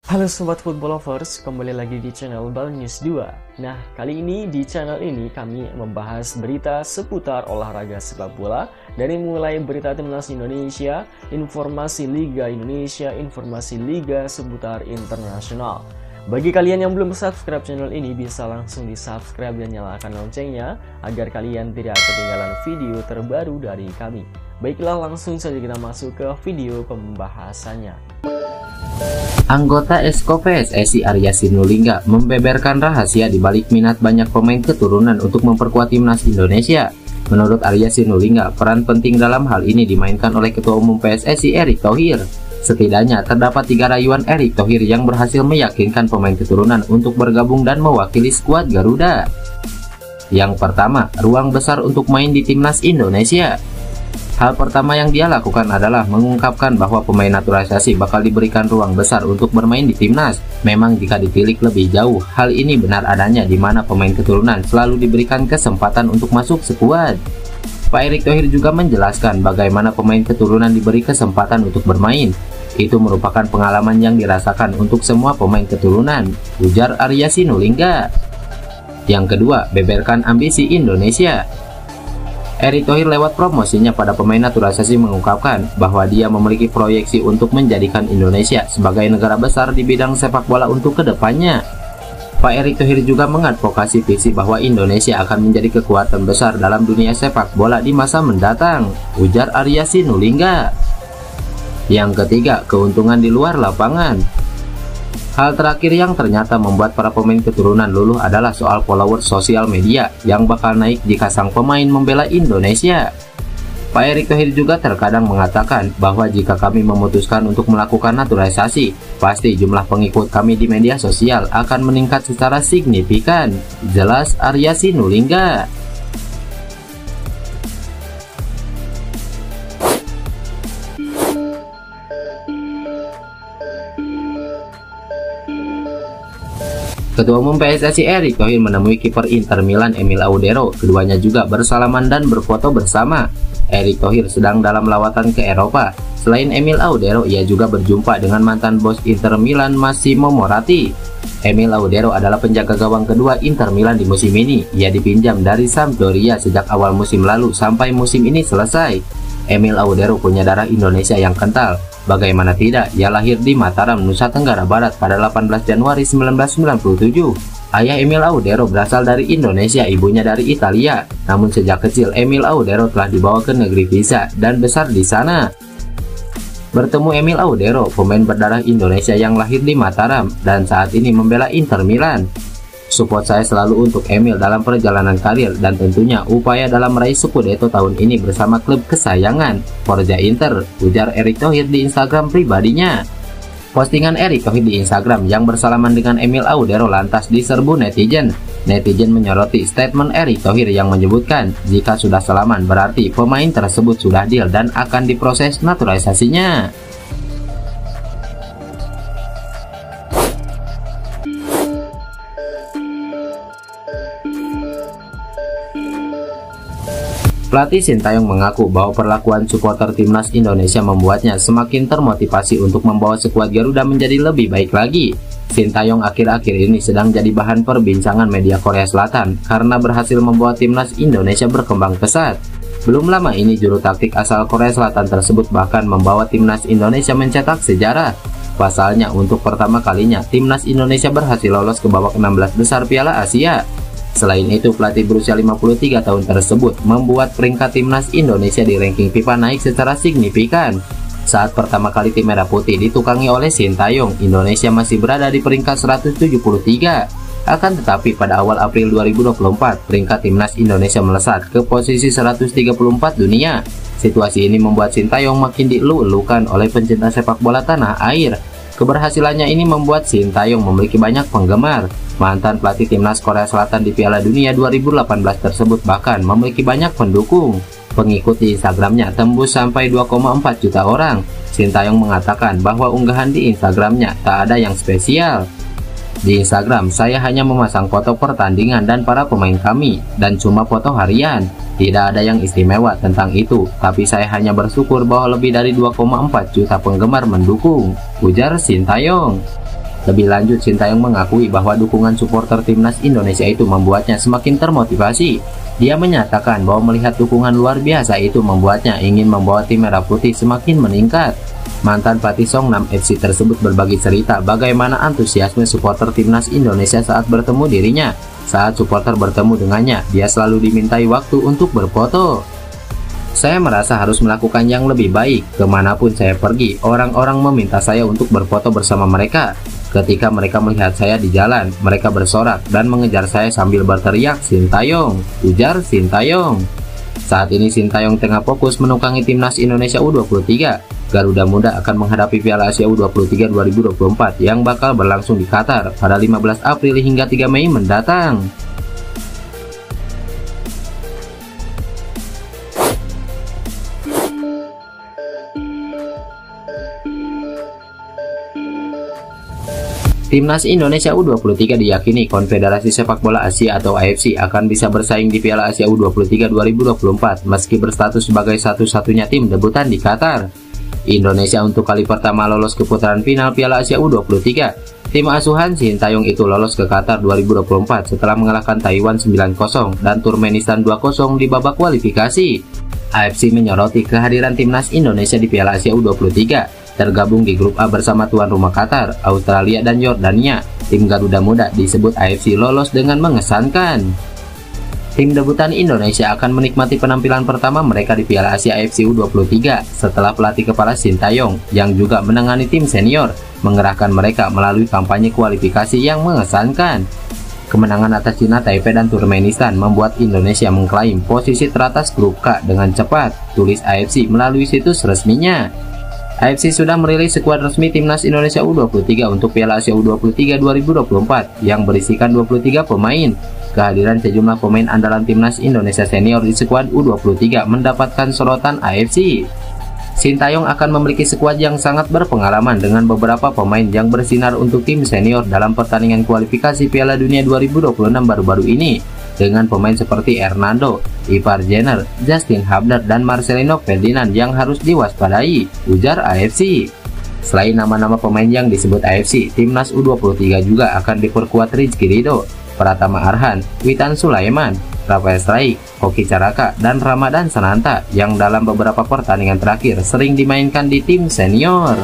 Halo Sobat Football Lovers, kembali lagi di channel Bal News 2. Nah, kali ini di channel ini kami membahas berita seputar olahraga sepak bola. Dari mulai berita timnas Indonesia, informasi Liga Indonesia, informasi Liga seputar internasional. Bagi kalian yang belum subscribe channel ini, bisa langsung di subscribe dan nyalakan loncengnya agar kalian tidak ketinggalan video terbaru dari kami. Baiklah, langsung saja kita masuk ke video pembahasannya. Anggota Esko PSSI Arya Sinulinga membeberkan rahasia di balik minat banyak pemain keturunan untuk memperkuat timnas Indonesia. Menurut Arya Sinulinga, peran penting dalam hal ini dimainkan oleh Ketua Umum PSSI Erick Thohir. Setidaknya terdapat 3 rayuan Erick Thohir yang berhasil meyakinkan pemain keturunan untuk bergabung dan mewakili skuad Garuda. Yang pertama, ruang besar untuk main di timnas Indonesia. Hal pertama yang dia lakukan adalah mengungkapkan bahwa pemain naturalisasi bakal diberikan ruang besar untuk bermain di timnas. Memang jika ditilik lebih jauh, hal ini benar adanya di mana pemain keturunan selalu diberikan kesempatan untuk masuk skuad. Pak Erick Thohir juga menjelaskan bagaimana pemain keturunan diberi kesempatan untuk bermain. Itu merupakan pengalaman yang dirasakan untuk semua pemain keturunan, ujar Arya Sinulinga. Yang kedua, beberkan ambisi Indonesia. Erick Thohir lewat promosinya pada pemain naturalisasi mengungkapkan bahwa dia memiliki proyeksi untuk menjadikan Indonesia sebagai negara besar di bidang sepak bola untuk kedepannya. Pak Erick Thohir juga mengadvokasi visi bahwa Indonesia akan menjadi kekuatan besar dalam dunia sepak bola di masa mendatang, ujar Arya Sinulinga. Yang ketiga, keuntungan di luar lapangan. Hal terakhir yang ternyata membuat para pemain keturunan luluh adalah soal followers sosial media yang bakal naik jika sang pemain membela Indonesia. Pak Erick Thohir juga terkadang mengatakan bahwa jika kami memutuskan untuk melakukan naturalisasi, pasti jumlah pengikut kami di media sosial akan meningkat secara signifikan, jelas Arya Sinulinga. Ketua Umum PSSI Erick Thohir menemui kiper Inter Milan Emil Audero. Keduanya juga bersalaman dan berfoto bersama. Erick Thohir sedang dalam lawatan ke Eropa. Selain Emil Audero, ia juga berjumpa dengan mantan bos Inter Milan Massimo Moratti. Emil Audero adalah penjaga gawang kedua Inter Milan di musim ini. Ia dipinjam dari Sampdoria sejak awal musim lalu sampai musim ini selesai. Emil Audero punya darah Indonesia yang kental. Bagaimana tidak, ia lahir di Mataram, Nusa Tenggara Barat pada 18 Januari 1997. Ayah Emil Audero berasal dari Indonesia, ibunya dari Italia. Namun sejak kecil, Emil Audero telah dibawa ke negeri Pisa dan besar di sana. Bertemu Emil Audero, pemain berdarah Indonesia yang lahir di Mataram dan saat ini membela Inter Milan. Support saya selalu untuk Emil dalam perjalanan karir dan tentunya upaya dalam meraih Scudetto tahun ini bersama klub kesayangan, Forza Inter, ujar Erick Thohir di Instagram pribadinya. Postingan Erick Thohir di Instagram yang bersalaman dengan Emil Audero lantas diserbu netizen. Netizen menyoroti statement Erick Thohir yang menyebutkan jika sudah salaman berarti pemain tersebut sudah deal dan akan diproses naturalisasinya. Pelatih Sintayong mengaku bahwa perlakuan supporter timnas Indonesia membuatnya semakin termotivasi untuk membawa skuad Garuda menjadi lebih baik lagi. Sintayong akhir-akhir ini sedang jadi bahan perbincangan media Korea Selatan karena berhasil membawa timnas Indonesia berkembang pesat. Belum lama ini juru taktik asal Korea Selatan tersebut bahkan membawa timnas Indonesia mencetak sejarah. Pasalnya untuk pertama kalinya timnas Indonesia berhasil lolos ke babak 16 besar Piala Asia. Selain itu, pelatih berusia 53 tahun tersebut membuat peringkat timnas Indonesia di ranking FIFA naik secara signifikan. Saat pertama kali tim Merah Putih ditukangi oleh Sintayong, Indonesia masih berada di peringkat 173. Akan tetapi pada awal April 2024, peringkat timnas Indonesia melesat ke posisi 134 dunia. Situasi ini membuat Sintayong makin dielu-elukan oleh pencinta sepak bola tanah air. Keberhasilannya ini membuat Sintayong memiliki banyak penggemar. Mantan pelatih timnas Korea Selatan di Piala Dunia 2018 tersebut bahkan memiliki banyak pendukung. Pengikut di Instagramnya tembus sampai 2,4 juta orang. Sintayong mengatakan bahwa unggahan di Instagramnya tak ada yang spesial. Di Instagram, saya hanya memasang foto pertandingan dan para pemain kami, dan cuma foto harian. Tidak ada yang istimewa tentang itu, tapi saya hanya bersyukur bahwa lebih dari 2,4 juta penggemar mendukung, ujar Sintayong. Lebih lanjut, Sintayong mengakui bahwa dukungan supporter timnas Indonesia itu membuatnya semakin termotivasi. Dia menyatakan bahwa melihat dukungan luar biasa itu membuatnya ingin membawa tim merah putih semakin meningkat. Mantan pelatih Songnam FC tersebut berbagi cerita bagaimana antusiasme supporter timnas Indonesia saat bertemu dirinya. Saat supporter bertemu dengannya, dia selalu dimintai waktu untuk berfoto. Saya merasa harus melakukan yang lebih baik. Kemanapun saya pergi, orang-orang meminta saya untuk berfoto bersama mereka. Ketika mereka melihat saya di jalan, mereka bersorak dan mengejar saya sambil berteriak, "Sintayong!" ujar Sintayong. Saat ini Sintayong tengah fokus menukangi timnas Indonesia U23. Garuda Muda akan menghadapi Piala Asia U23 2024 yang bakal berlangsung di Qatar pada 15 April hingga 3 Mei mendatang. Timnas Indonesia U23 diyakini Konfederasi Sepak Bola Asia atau AFC akan bisa bersaing di Piala Asia U23 2024 meski berstatus sebagai satu-satunya tim debutan di Qatar. Indonesia untuk kali pertama lolos ke putaran final Piala Asia U23. Tim asuhan Sintayong itu lolos ke Qatar 2024 setelah mengalahkan Taiwan 9-0 dan Turkmenistan 2-0 di babak kualifikasi. AFC menyoroti kehadiran timnas Indonesia di Piala Asia U23. Tergabung di grup A bersama tuan rumah Qatar, Australia, dan Yordania. Tim Garuda Muda disebut AFC lolos dengan mengesankan. Tim debutan Indonesia akan menikmati penampilan pertama mereka di Piala Asia AFC U23 setelah pelatih kepala Sintayong yang juga menangani tim senior mengerahkan mereka melalui kampanye kualifikasi yang mengesankan. Kemenangan atas Cina, Taipei, dan Turkmenistan membuat Indonesia mengklaim posisi teratas grup K dengan cepat, tulis AFC melalui situs resminya. AFC sudah merilis skuad resmi timnas Indonesia U23 untuk Piala Asia U23 2024 yang berisikan 23 pemain. Kehadiran sejumlah pemain andalan timnas Indonesia senior di skuad U23 mendapatkan sorotan AFC. Sintayong akan memiliki skuad yang sangat berpengalaman dengan beberapa pemain yang bersinar untuk tim senior dalam pertandingan kualifikasi Piala Dunia 2026 baru-baru ini, dengan pemain seperti Hernando, Ivar Jenner, Justin Hubner, dan Marcelino Ferdinand yang harus diwaspadai, ujar AFC. Selain nama-nama pemain yang disebut AFC, timnas U23 juga akan diperkuat Rizky Ridho, Pratama Arhan, Witan Sulaiman, Rafael Strayek, Hoki Caraka, dan Ramadan Sananta yang dalam beberapa pertandingan terakhir sering dimainkan di tim senior.